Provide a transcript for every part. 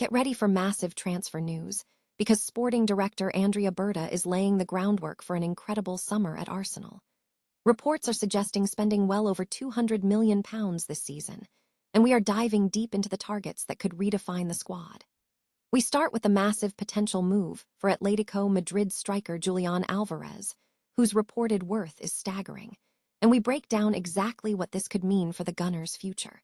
Get ready for massive transfer news, because sporting director Andrea Berta is laying the groundwork for an incredible summer at Arsenal. Reports are suggesting spending well over £200 million this season, and we are diving deep into the targets that could redefine the squad. We start with the massive potential move for Atletico Madrid striker Julián Álvarez, whose reported worth is staggering, and we break down exactly what this could mean for the Gunners' future.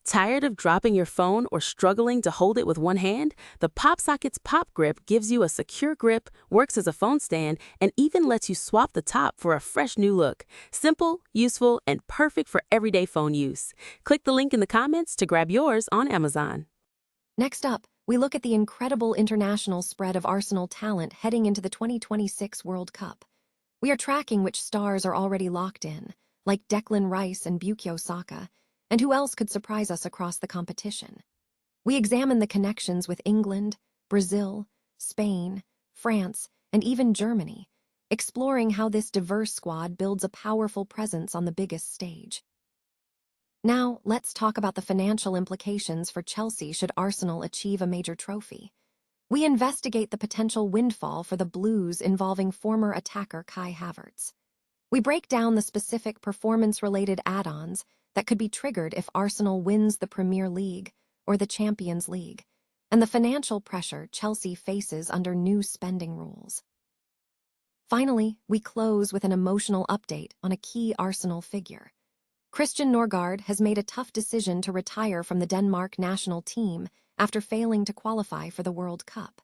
Tired of dropping your phone or struggling to hold it with one hand? The PopSocket's Pop Grip gives you a secure grip, works as a phone stand, and even lets you swap the top for a fresh new look. Simple, useful, and perfect for everyday phone use. Click the link in the comments to grab yours on Amazon. Next up, we look at the incredible international spread of Arsenal talent heading into the 2026 World Cup. We are tracking which stars are already locked in, like Declan Rice and Bukayo Saka, and who else could surprise us across the competition. We examine the connections with England, Brazil, Spain, France, and even Germany, exploring how this diverse squad builds a powerful presence on the biggest stage. Now, let's talk about the financial implications for Chelsea should Arsenal achieve a major trophy. We investigate the potential windfall for the Blues involving former attacker Kai Havertz. We break down the specific performance-related add-ons that could be triggered if Arsenal wins the Premier League or the Champions League, and the financial pressure Chelsea faces under new spending rules. Finally, we close with an emotional update on a key Arsenal figure. Christian Norgaard has made a tough decision to retire from the Denmark national team after failing to qualify for the World Cup.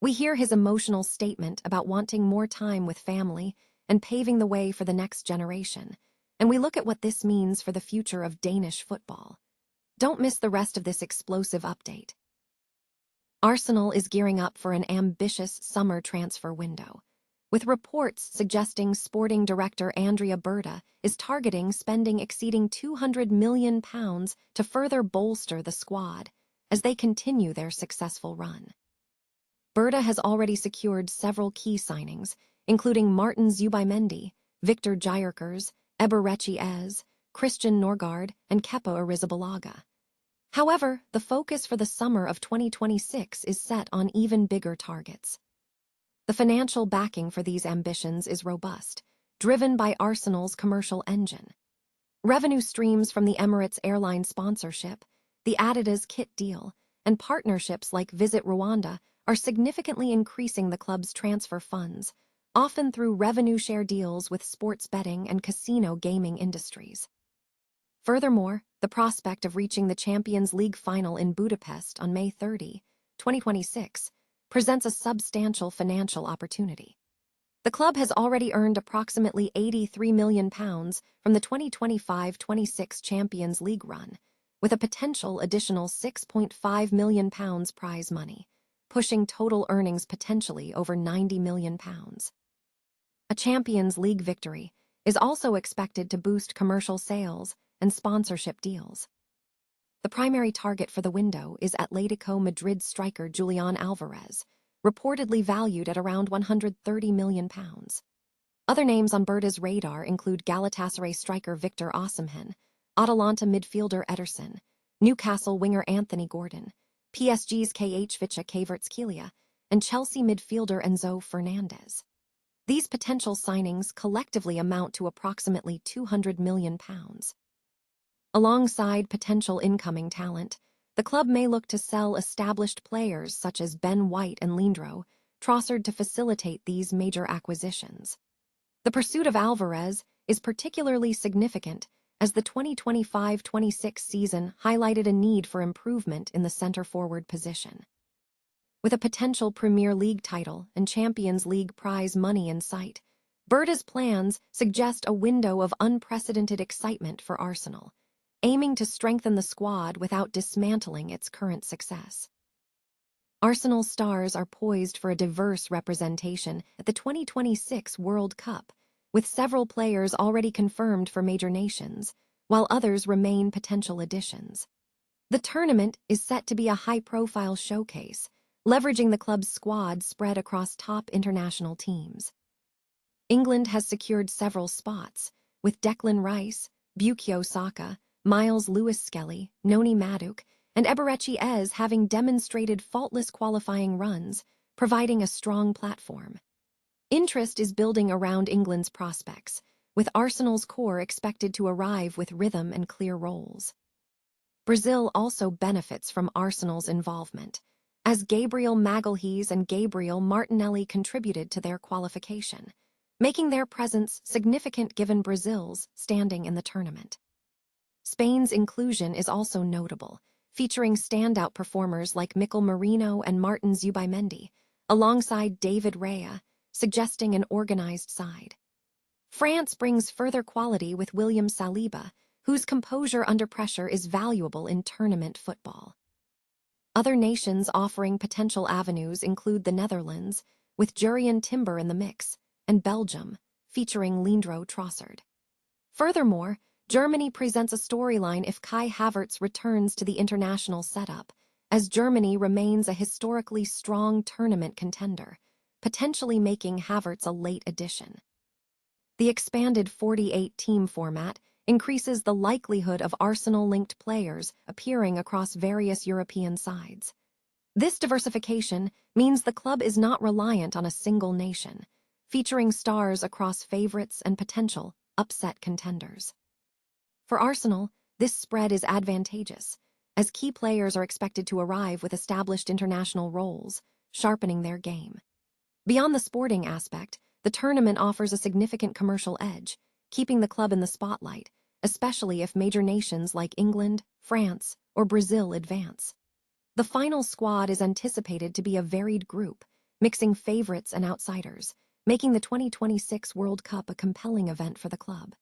We hear his emotional statement about wanting more time with family and paving the way for the next generation, and we look at what this means for the future of Danish football. Don't miss the rest of this explosive update. Arsenal is gearing up for an ambitious summer transfer window, with reports suggesting sporting director Andrea Berta is targeting spending exceeding £200 million to further bolster the squad as they continue their successful run. Berta has already secured several key signings, including Martin Zubimendi, Victor Gyökeres, Eberechi Ez, Christian Norgaard, and Kepa Arrizabalaga. However, the focus for the summer of 2026 is set on even bigger targets. The financial backing for these ambitions is robust, driven by Arsenal's commercial engine. Revenue streams from the Emirates airline sponsorship, the Adidas kit deal, and partnerships like Visit Rwanda are significantly increasing the club's transfer funds, often through revenue share deals with sports betting and casino gaming industries. Furthermore, the prospect of reaching the Champions League final in Budapest on May 30, 2026, presents a substantial financial opportunity. The club has already earned approximately £83 million from the 2025-26 Champions League run, with a potential additional £6.5 million prize money, pushing total earnings potentially over £90 million. A Champions League victory is also expected to boost commercial sales and sponsorship deals. The primary target for the window is Atletico Madrid striker Julián Álvarez, reportedly valued at around £130 million. Other names on Berta's radar include Galatasaray striker Victor Osimhen, Atalanta midfielder Ederson, Newcastle winger Anthony Gordon, PSG's Kai Havertz, and Chelsea midfielder Enzo Fernandez. These potential signings collectively amount to approximately £200 million. Alongside potential incoming talent, the club may look to sell established players such as Ben White and Leandro Trossard to facilitate these major acquisitions. The pursuit of Álvarez is particularly significant as the 2025-26 season highlighted a need for improvement in the center-forward position. With a potential Premier League title and Champions League prize money in sight, Berta's plans suggest a window of unprecedented excitement for Arsenal, aiming to strengthen the squad without dismantling its current success. Arsenal stars are poised for a diverse representation at the 2026 World Cup, with several players already confirmed for major nations, while others remain potential additions. The tournament is set to be a high-profile showcase, leveraging the club's squad spread across top international teams. England has secured several spots, with Declan Rice, Bukayo Saka, Miles Lewis-Skelly, Noni Madueke, and Eberechi Ez having demonstrated faultless qualifying runs, providing a strong platform. Interest is building around England's prospects, with Arsenal's core expected to arrive with rhythm and clear roles. Brazil also benefits from Arsenal's involvement, as Gabriel Magalhães and Gabriel Martinelli contributed to their qualification, making their presence significant given Brazil's standing in the tournament. Spain's inclusion is also notable, featuring standout performers like Mikel Merino and Martin Zubimendi, alongside David Raya, suggesting an organized side. France brings further quality with William Saliba, whose composure under pressure is valuable in tournament football. Other nations offering potential avenues include the Netherlands, with Jurriën Timber in the mix, and Belgium, featuring Leandro Trossard. Furthermore, Germany presents a storyline if Kai Havertz returns to the international setup, as Germany remains a historically strong tournament contender, potentially making Havertz a late addition. The expanded 48-team format increases the likelihood of Arsenal-linked players appearing across various European sides. This diversification means the club is not reliant on a single nation, featuring stars across favorites and potential upset contenders. For Arsenal, this spread is advantageous, as key players are expected to arrive with established international roles, sharpening their game. Beyond the sporting aspect, the tournament offers a significant commercial edge, keeping the club in the spotlight, especially if major nations like England, France, or Brazil advance. The final squad is anticipated to be a varied group, mixing favorites and outsiders, making the 2026 World Cup a compelling event for the club.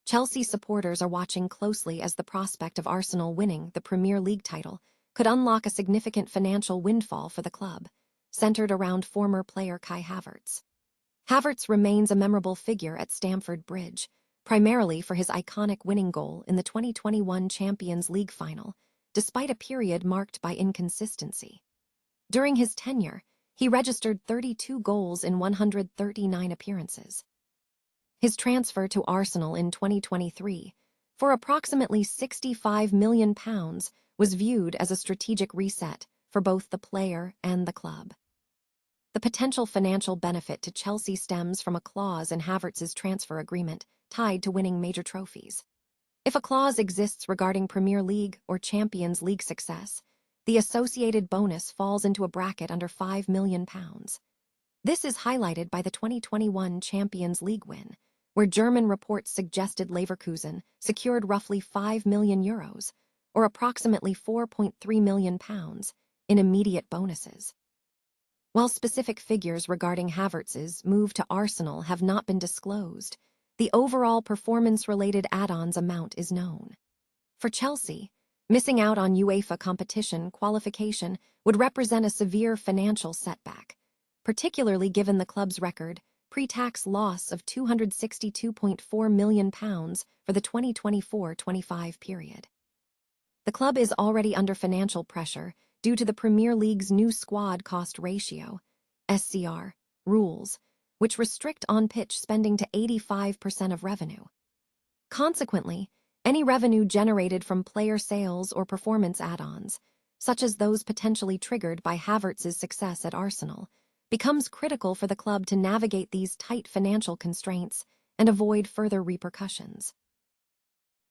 Chelsea supporters are watching closely as the prospect of Arsenal winning the Premier League title could unlock a significant financial windfall for the club, centered around former player Kai Havertz. Havertz remains a memorable figure at Stamford Bridge, primarily for his iconic winning goal in the 2021 Champions League final, despite a period marked by inconsistency. During his tenure, he registered 32 goals in 139 appearances. His transfer to Arsenal in 2023, for approximately £65 million, was viewed as a strategic reset for both the player and the club. The potential financial benefit to Chelsea stems from a clause in Havertz's transfer agreement tied to winning major trophies. If a clause exists regarding Premier League or Champions League success, the associated bonus falls into a bracket under £5 million. This is highlighted by the 2021 Champions League win, where German reports suggested Leverkusen secured roughly €5 million, or approximately £4.3 million, in immediate bonuses. While specific figures regarding Havertz's move to Arsenal have not been disclosed, the overall performance-related add-ons amount is known. For Chelsea, missing out on UEFA competition qualification would represent a severe financial setback, particularly given the club's record pre-tax loss of £262.4 million for the 2024-25 period. The club is already under financial pressure due to the Premier League's new squad cost ratio, SCR, rules, which restrict on-pitch spending to 85% of revenue. Consequently, any revenue generated from player sales or performance add-ons, such as those potentially triggered by Havertz's success at Arsenal, becomes critical for the club to navigate these tight financial constraints and avoid further repercussions.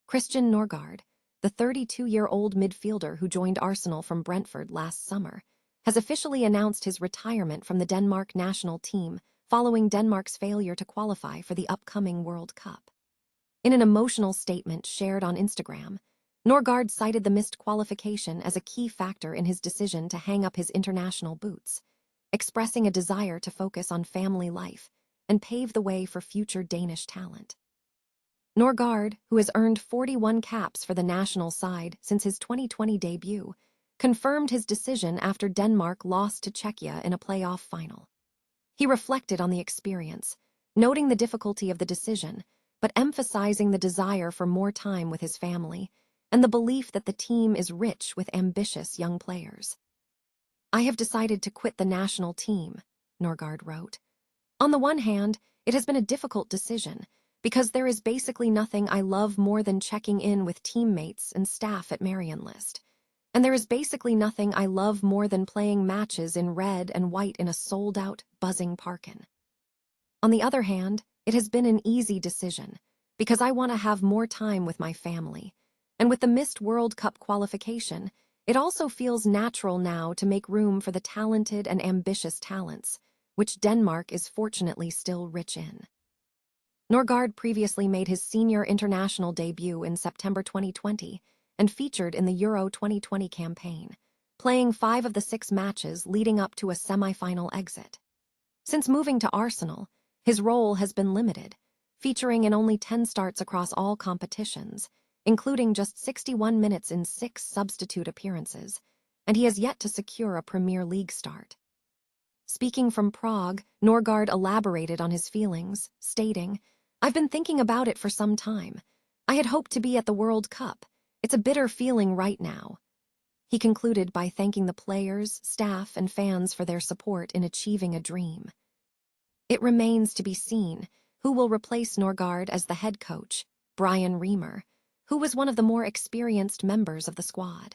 Christian Norgaard, the 32-year-old midfielder who joined Arsenal from Brentford last summer, has officially announced his retirement from the Denmark national team following Denmark's failure to qualify for the upcoming World Cup. In an emotional statement shared on Instagram, Norgaard cited the missed qualification as a key factor in his decision to hang up his international boots, expressing a desire to focus on family life and pave the way for future Danish talent. Norgaard, who has earned 41 caps for the national side since his 2020 debut, confirmed his decision after Denmark lost to Czechia in a playoff final. He reflected on the experience, noting the difficulty of the decision, but emphasizing the desire for more time with his family and the belief that the team is rich with ambitious young players. "I have decided to quit the national team," Norgaard wrote. "On the one hand, it has been a difficult decision, because there is basically nothing I love more than checking in with teammates and staff at Marienlyst, and there is basically nothing I love more than playing matches in red and white in a sold-out, buzzing parkin. On the other hand, it has been an easy decision, because I want to have more time with my family. And with the missed World Cup qualification, it also feels natural now to make room for the talented and ambitious talents, which Denmark is fortunately still rich in. Norgaard previously made his senior international debut in September 2020 and featured in the Euro 2020 campaign, playing 5 of the 6 matches leading up to a semi-final exit. Since moving to Arsenal, his role has been limited, featuring in only 10 starts across all competitions, including just 61 minutes in 6 substitute appearances, and he has yet to secure a Premier League start. Speaking from Prague, Norgaard elaborated on his feelings, stating, "I've been thinking about it for some time. I had hoped to be at the World Cup. It's a bitter feeling right now." He concluded by thanking the players, staff, and fans for their support in achieving a dream. It remains to be seen who will replace Norgaard as the head coach, Brian Reamer, who was one of the more experienced members of the squad.